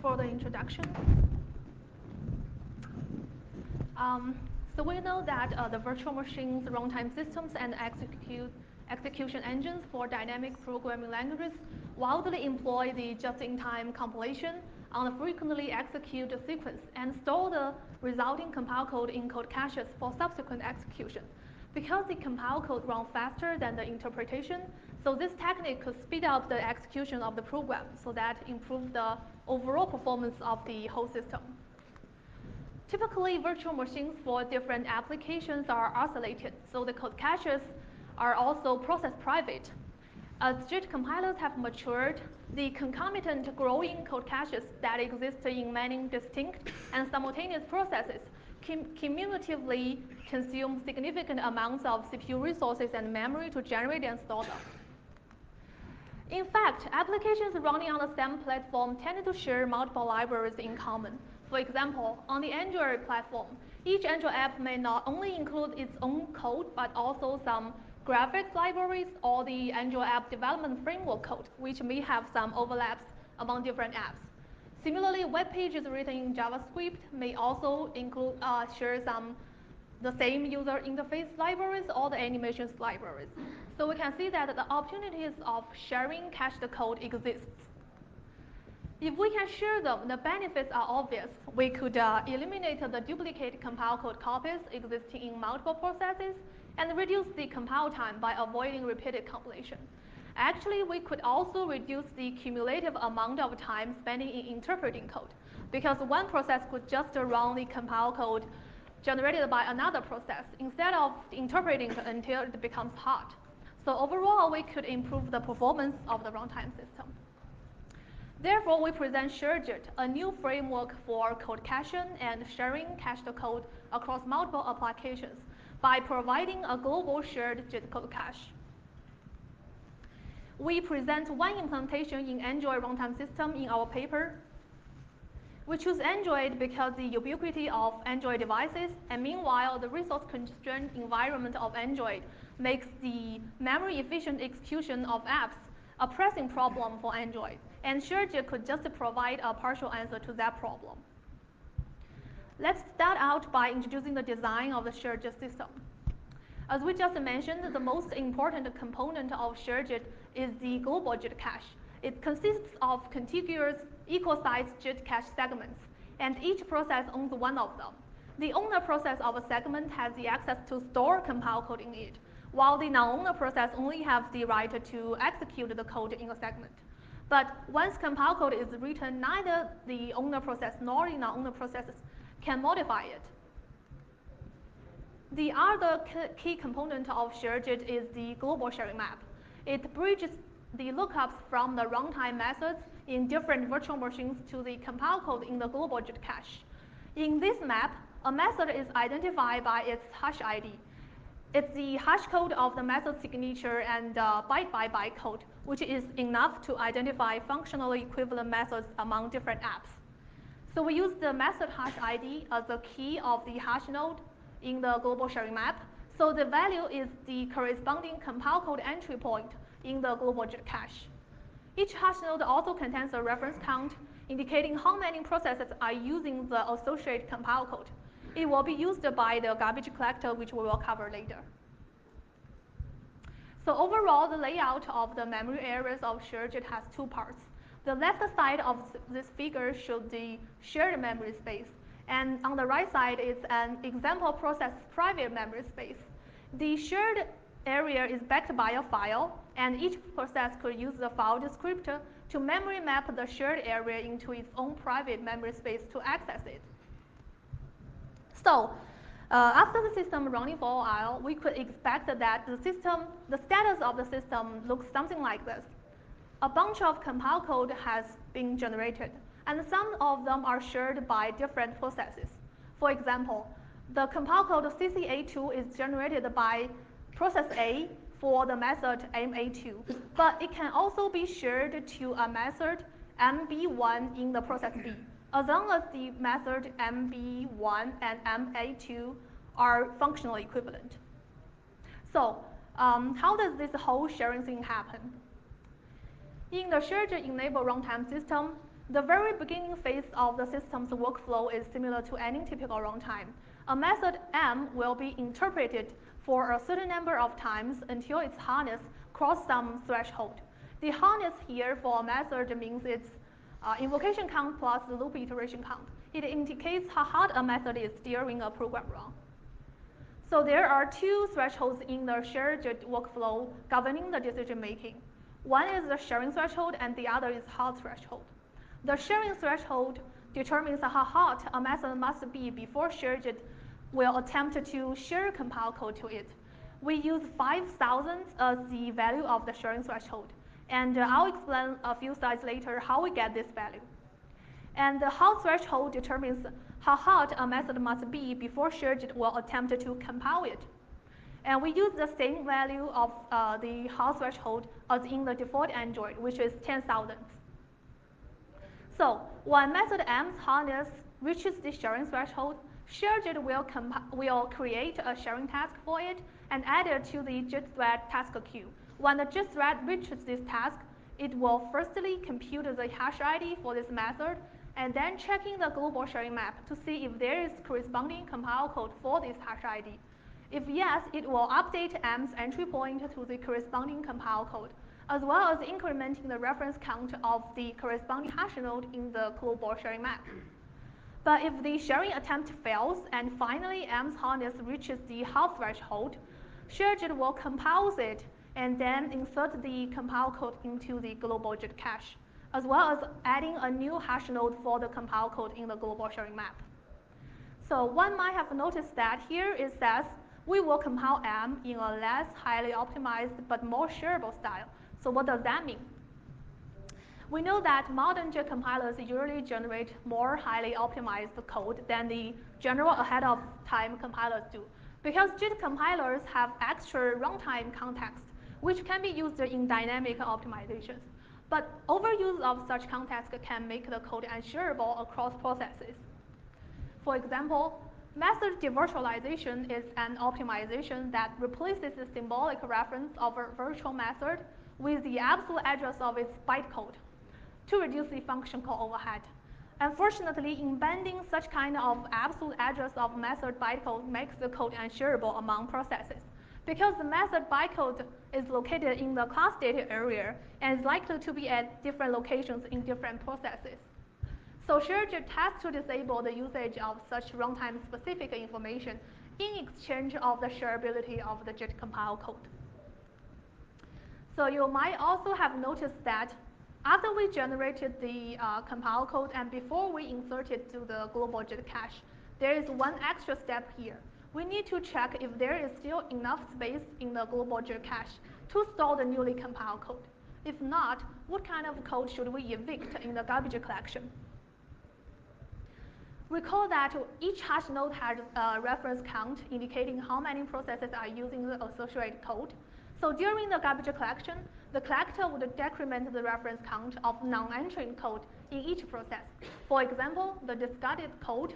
for the introduction. So we know that the virtual machines, runtime systems, and execution engines for dynamic programming languages widely employ the just-in-time compilation on a frequently executed sequence and store the resulting compile code in code caches for subsequent execution. Because the compile code runs faster than the interpretation, so this technique could speed up the execution of the program so that improves the overall performance of the whole system. Typically, virtual machines for different applications are isolated, so the code caches are also process private. As JIT compilers have matured, the concomitant growing code caches that exist in many distinct and simultaneous processes cumulatively consume significant amounts of CPU resources and memory to generate and store them. In fact, applications running on the same platform tend to share multiple libraries in common. For example, on the Android platform, each Android app may not only include its own code, but also some graphics libraries or the Android app development framework code, which may have some overlaps among different apps. Similarly, web pages written in JavaScript may also share the same user interface libraries or the animations libraries. So we can see that the opportunities of sharing cached code exists. If we can share them, the benefits are obvious. We could eliminate the duplicate compile code copies existing in multiple processes and reduce the compile time by avoiding repeated compilation. Actually, we could also reduce the cumulative amount of time spending in interpreting code, because one process could just run the compile code generated by another process instead of interpreting it until it becomes hot. So overall, we could improve the performance of the runtime system. Therefore, we present ShareJIT, a new framework for code caching and sharing cached code across multiple applications by providing a global shared JIT code cache. We present one implementation in Android runtime system in our paper. We choose Android because the ubiquity of Android devices, and meanwhile, the resource-constrained environment of Android makes the memory-efficient execution of apps a pressing problem for Android, and ShareJIT could just provide a partial answer to that problem. Let's start out by introducing the design of the ShareJIT system. As we just mentioned, the most important component of ShareJIT is the global JIT cache. It consists of contiguous, equal-sized JIT cache segments, and each process owns one of them. The owner process of a segment has the access to store compile code in it, while the non-owner process only has the right to execute the code in a segment. But once compile code is written, neither the owner process nor the non-owner processes can modify it. The other key component of ShareJIT is the global sharing map. It bridges the lookups from the runtime methods in different virtual machines to the compile code in the global JIT cache. In this map, a method is identified by its hash ID. It's the hash code of the method signature and byte-by-byte code, which is enough to identify functionally equivalent methods among different apps. So we use the method hash ID as the key of the hash node in the global sharing map. So the value is the corresponding compile code entry point in the global JIT cache. Each hash node also contains a reference count indicating how many processes are using the associated compile code. It will be used by the garbage collector, which we will cover later. So overall, the layout of the memory areas of ShareJIT has two parts. The left side of this figure shows the shared memory space, and on the right side is an example process private memory space. The shared area is backed by a file, and each process could use the file descriptor to memory map the shared area into its own private memory space to access it. So, after the system running for a while, we could expect that the status of the system looks something like this. A bunch of compile code has been generated, and some of them are shared by different processes. For example, the compile code CCA2 is generated by process A for the method MA2, but it can also be shared to a method MB1 in the process B, as long as the method MB1 and MA2 are functionally equivalent. So, how does this whole sharing thing happen? In the ShareJIT enabled runtime system, The very beginning phase of the system's workflow is similar to any typical runtime. A method M will be interpreted for a certain number of times until its hardness crosses some threshold. The hardness here for a method means its invocation count plus the loop iteration count. It indicates how hard a method is during a program run. So there are two thresholds in the ShareJIT workflow governing the decision making. One is the sharing threshold and the other is hard threshold. The sharing threshold determines how hot a method must be before ShareJIT will attempt to share compile code to it. We use 5,000 as the value of the sharing threshold, and I'll explain a few slides later how we get this value. And the hot threshold determines how hot a method must be before ShareJIT will attempt to compile it. And we use the same value of the hot threshold as in the default Android, which is 10,000. So when method M's hardness reaches the sharing threshold, ShareJIT will create a sharing task for it and add it to the JIT thread task queue. When the JIT thread reaches this task, it will firstly compute the hash ID for this method and then checking the global sharing map to see if there is corresponding compile code for this hash ID. If yes, it will update M's entry point to the corresponding compile code, as well as incrementing the reference count of the corresponding hash node in the global sharing map. But if the sharing attempt fails and finally M's hardness reaches the hot threshold, ShareJIT will compile it and then insert the compile code into the global JIT cache, as well as adding a new hash node for the compile code in the global sharing map. So one might have noticed that here it says we will compile M in a less highly optimized but more shareable style. So what does that mean? We know that modern JIT compilers usually generate more highly optimized code than the general ahead-of-time compilers do, because JIT compilers have extra runtime context, which can be used in dynamic optimizations. But overuse of such context can make the code unshareable across processes. For example, method devirtualization is an optimization that replaces the symbolic reference of a virtual method with the absolute address of its bytecode to reduce the function call overhead. Unfortunately, embedding such kind of absolute address of method bytecode makes the code unshareable among processes, because the method bytecode is located in the class data area and is likely to be at different locations in different processes. So ShareJIT has to disable the usage of such runtime-specific information in exchange of the shareability of the JIT compile code. So you might also have noticed that after we generated the compile code and before we insert it to the global JIT cache, there is one extra step here. We need to check if there is still enough space in the global JIT cache to store the newly compiled code. If not, what kind of code should we evict in the garbage collection? Recall that each hash node has a reference count indicating how many processes are using the associated code. So during the garbage collection, the collector would decrement the reference count of non-entering code in each process. For example, the discarded code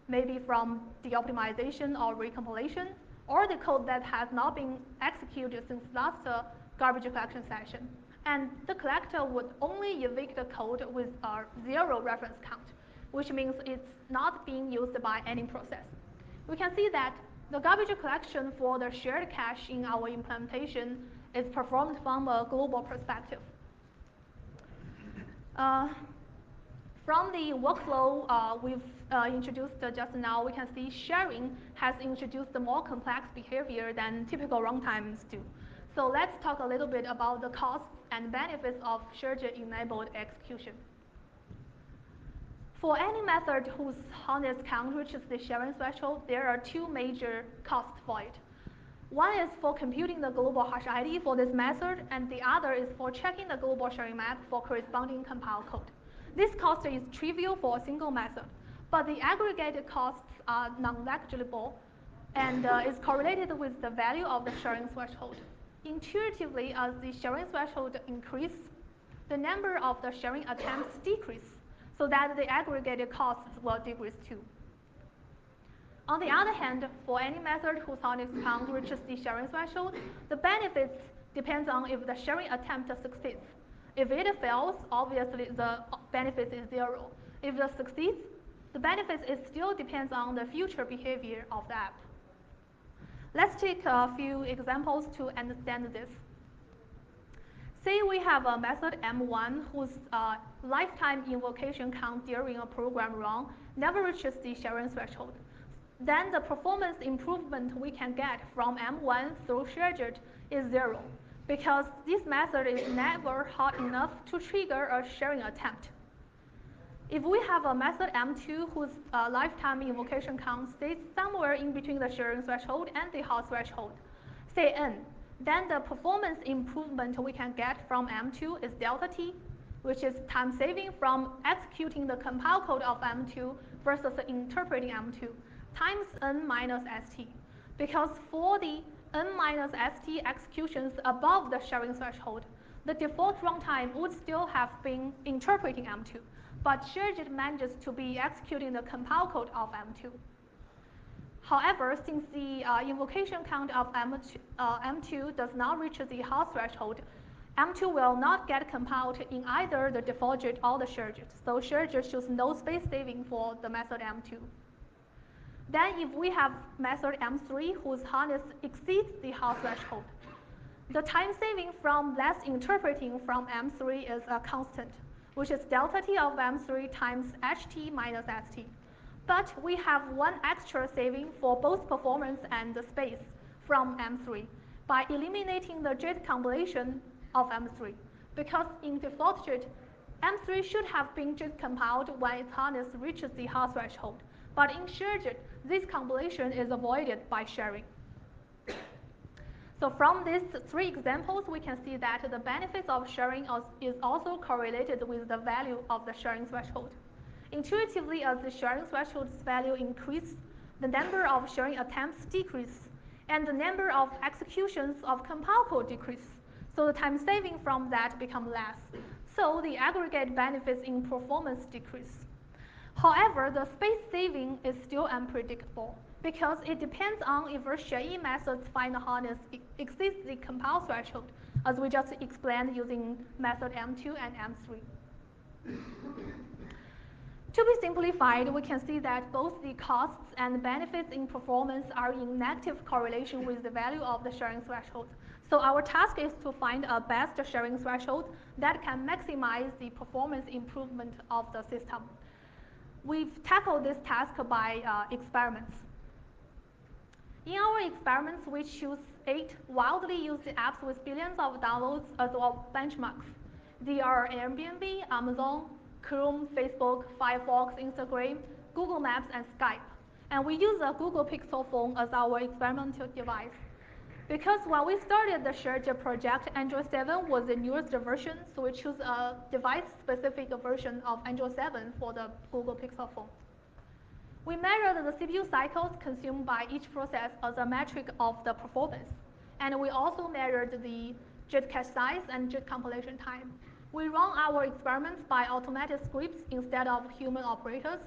may be from the optimization or recompilation, or the code that has not been executed since last garbage collection session. And the collector would only evict the code with a 0 reference count, which means it's not being used by any process. We can see that the garbage collection for the shared cache in our implementation is performed from a global perspective. From the workflow we've introduced just now, we can see sharing has introduced a more complex behavior than typical runtimes do. So let's talk a little bit about the costs and benefits of ShareJIT-enabled execution. For any method whose hardness count reaches the sharing threshold, there are two major costs for it. One is for computing the global hash ID for this method, and the other is for checking the global sharing map for corresponding compile code. This cost is trivial for a single method, but the aggregated costs are non-negligible and is correlated with the value of the sharing threshold. Intuitively, as the sharing threshold increases, the number of the sharing attempts decrease, so that the aggregated costs will decrease too. On the other hand, for any method whose hardness count reaches the sharing threshold, the benefits depends on if the sharing attempt succeeds. If it fails, obviously the benefit is 0. If it succeeds, the benefit still depends on the future behavior of the app. Let's take a few examples to understand this. Say we have a method M1 whose lifetime invocation count during a program run never reaches the sharing threshold. Then the performance improvement we can get from M1 through ShareJIT is 0, because this method is never hot enough to trigger a sharing attempt. If we have a method M2 whose lifetime invocation count stays somewhere in between the sharing threshold and the hot threshold, say n, then the performance improvement we can get from M2 is delta t, which is time saving from executing the compile code of M2 versus interpreting M2, times n minus st. Because for the n minus st executions above the sharing threshold, the default runtime would still have been interpreting M2, but ShareJIT manages to be executing the compile code of M2. However, since the invocation count of M2 does not reach the hot threshold, M2 will not get compiled in either the default JIT or the ShareJIT, so ShareJIT shows no space saving for the method M2. Then if we have method M3 whose hotness exceeds the hot threshold, the time saving from less interpreting from M3 is a constant, which is delta t of M3 times ht minus st. But we have one extra saving for both performance and the space from M3 by eliminating the JIT compilation of M3, because in default JIT, M3 should have been JIT compiled when its hotness reaches the hot threshold. But in ShareJIT, this compilation is avoided by sharing. So from these 3 examples, we can see that the benefits of sharing is also correlated with the value of the sharing threshold. Intuitively, as the sharing threshold's value increases, the number of sharing attempts decreases, and the number of executions of compile code decreases. So the time saving from that becomes less. So the aggregate benefits in performance decrease. However, the space saving is still unpredictable, because it depends on if our ShareJIT method's final hotness exceeds the compile threshold, as we just explained using method M2 and M3. To be simplified, we can see that both the costs and benefits in performance are in negative correlation with the value of the sharing threshold. So our task is to find a best sharing threshold that can maximize the performance improvement of the system. We've tackled this task by experiments. In our experiments, we choose 8 wildly used apps with billions of downloads as well benchmarks. They are Airbnb, Amazon, Chrome, Facebook, Firefox, Instagram, Google Maps, and Skype. And we use a Google Pixel phone as our experimental device. Because when we started the ShareJIT project, Android 7 was the newest version, so we choose a device-specific version of Android 7 for the Google Pixel phone. We measured the CPU cycles consumed by each process as a metric of the performance. And we also measured the JIT cache size and JIT compilation time. We run our experiments by automated scripts instead of human operators.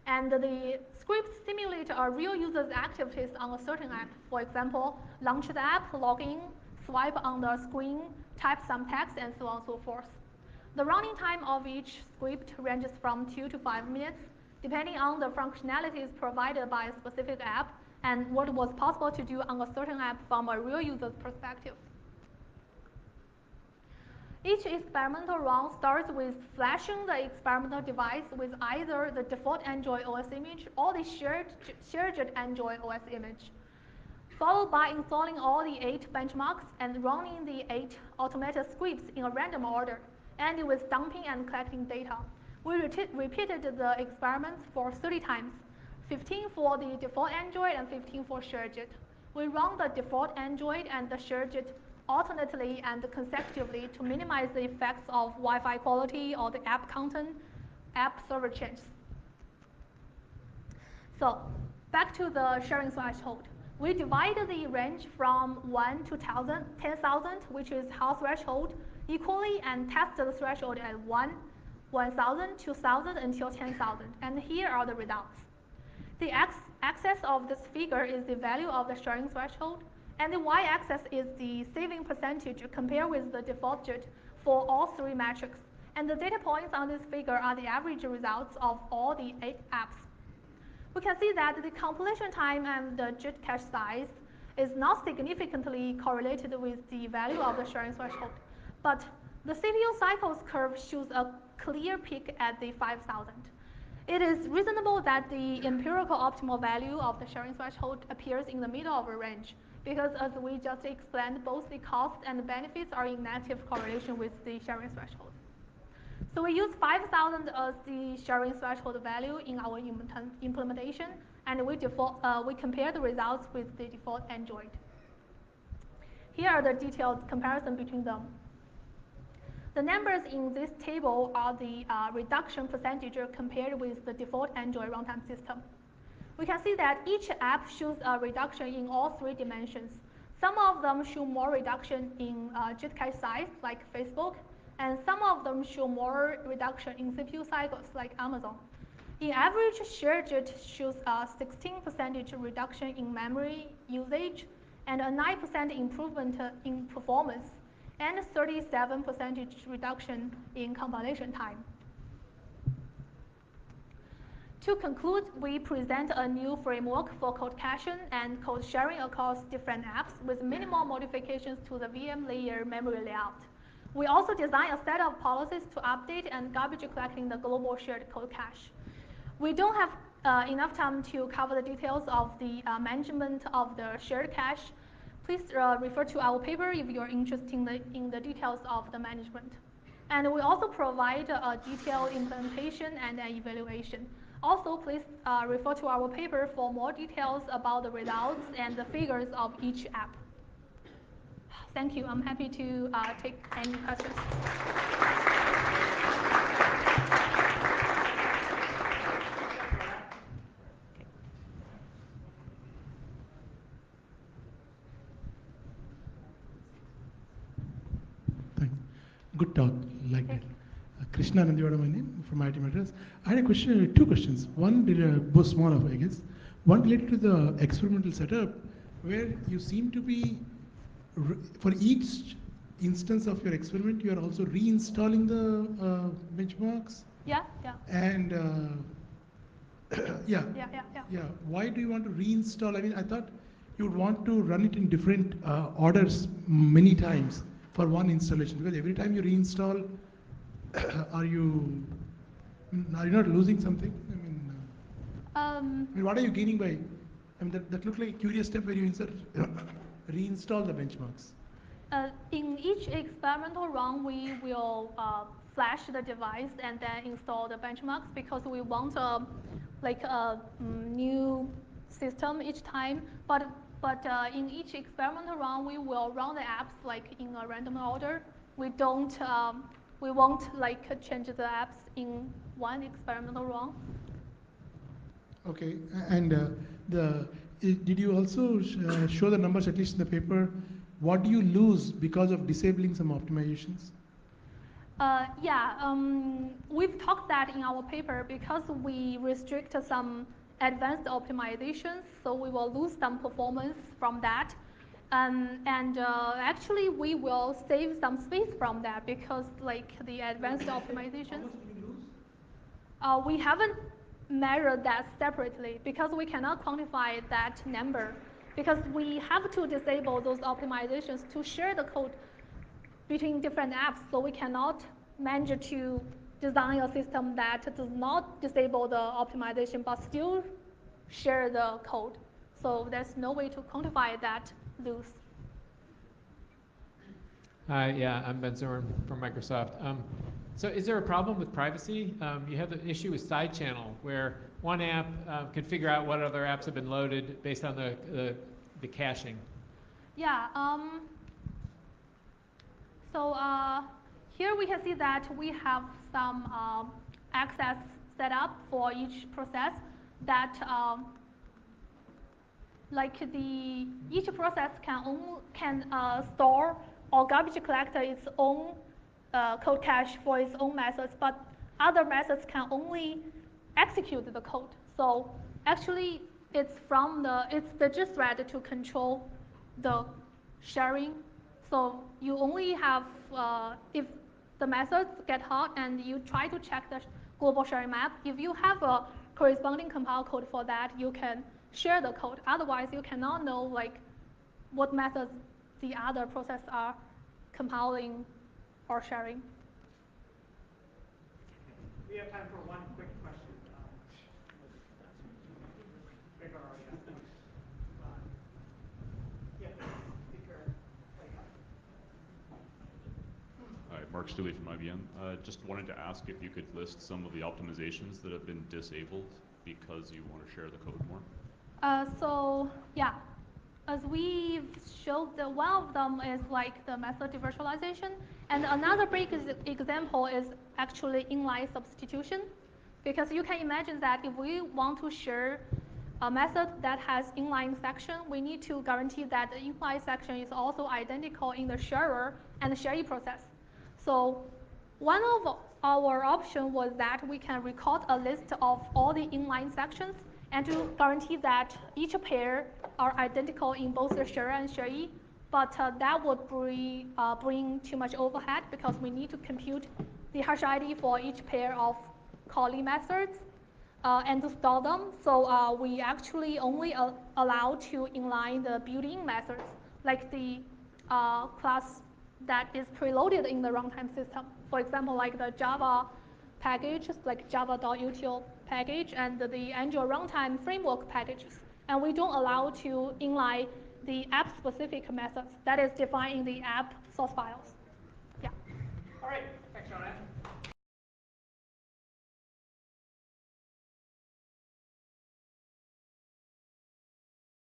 And the scripts simulate a real user's activities on a certain app. For example, launch the app, log in, swipe on the screen, type some text, and so on and so forth. The running time of each script ranges from 2 to 5 minutes, depending on the functionalities provided by a specific app and what was possible to do on a certain app from a real user's perspective. Each experimental run starts with flashing the experimental device with either the default Android OS image or the ShareJIT Android OS image, followed by installing all the 8 benchmarks and running the 8 automated scripts in a random order, ending with dumping and collecting data. We repeated the experiments for 30 times, 15 for the default Android and 15 for ShareJIT. We run the default Android and the ShareJIT alternately and consecutively to minimize the effects of Wi-Fi quality or the app content, app server changes. So back to the sharing threshold. We divide the range from 1 to 10,000, which is hot threshold, equally and test the threshold at 1, 1,000, 2,000 until 10,000. And here are the results. The x-axis of this figure is the value of the sharing threshold, and the y-axis is the saving percentage compared with the default JIT for all three metrics. And the data points on this figure are the average results of all the 8 apps. We can see that the compilation time and the JIT cache size is not significantly correlated with the value of the sharing threshold. But the CPU cycles curve shows a clear peak at the 5,000. It is reasonable that the empirical optimal value of the sharing threshold appears in the middle of a range, because as we just explained, both the cost and the benefits are in negative correlation with the sharing threshold. So we use 5,000 as the sharing threshold value in our implementation, and we compare the results with the default Android. Here are the detailed comparison between them. The numbers in this table are the reduction percentage compared with the default Android runtime system. We can see that each app shows a reduction in all three dimensions. Some of them show more reduction in JIT cache size, like Facebook, and some of them show more reduction in CPU cycles, like Amazon. In average, ShareJIT shows a 16% reduction in memory usage and a 9% improvement in performance, and 37% reduction in compilation time. To conclude, we present a new framework for code caching and code sharing across different apps with minimal modifications to the VM layer memory layout. We also design a set of policies to update and garbage collecting the global shared code cache. We don't have enough time to cover the details of the management of the shared cache. Please refer to our paper if you're interested in the details of the management. And we also provide a detailed implementation and an evaluation. Also, please refer to our paper for more details about the results and the figures of each app. Thank you. I'm happy to take any questions. Thanks. Good talk, like that. Krishna Nandiwada, my name, from IIT Madras. I had a question, two questions. One, both small, I guess. One related to the experimental setup, where you seem to be, for each instance of your experiment, you are also reinstalling the benchmarks? Yeah, yeah. And yeah. Why do you want to reinstall? I mean, I thought you would want to run it in different orders many times for one installation, because every time you reinstall, are you not losing something? I mean, what are you gaining by? I mean, that looked like a curious step where you reinstall the benchmarks. In each experimental run, we will flash the device and then install the benchmarks, because we want a new system each time. But in each experimental run, we will run the apps like in a random order. We don't. We won't change the apps in one experimental run. Okay, and did you also show the numbers, at least in the paper? What do you lose because of disabling some optimizations? We've talked that in our paper, because we restrict some advanced optimizations, so we will lose some performance from that. Actually, we will save some space from that, because the advanced optimization. How much do you lose? We haven't measured that separately, because we cannot quantify that number, because we have to disable those optimizations to share the code between different apps. So we cannot manage to design a system that does not disable the optimization but still share the code. So there's no way to quantify that loss. Hi, I'm Ben Zimmerman from Microsoft. So is there a problem with privacy? You have the issue with side channel, where one app can figure out what other apps have been loaded based on the caching. Yeah. So here we can see that we have some access set up for each process that each process can store or garbage collect its own code cache for its own methods, but other methods can only execute the code. So actually, it's the JIT thread to control the sharing. So you only have if the methods get hot and you try to check the global sharing map, if you have a corresponding compile code for that, you can share the code. Otherwise, you cannot know like what methods the other process are compiling or sharing. We have time for one quick question. Hi, Mark Stewie from IBM. Just wanted to ask if you could list some of the optimizations that have been disabled because you want to share the code more. So yeah, as we showed, one of them is like the method devirtualization, and another big example is actually inline substitution, because you can imagine that if we want to share a method that has inline section, we need to guarantee that the inline section is also identical in the sharer and the sharee process. So one of our options was that we can record a list of all the inline sections and to guarantee that each pair are identical in both the sharer and sharee, but that would bring too much overhead because we need to compute the hash ID for each pair of calling methods and to store them. So we actually only allow to inline the built-in methods, like the class that is preloaded in the runtime system. For example, like the Java packages, like java.util package and the Android runtime framework packages. And we don't allow to inline the app-specific methods that is defined in the app source files. Yeah. All right. Thanks, Joanne.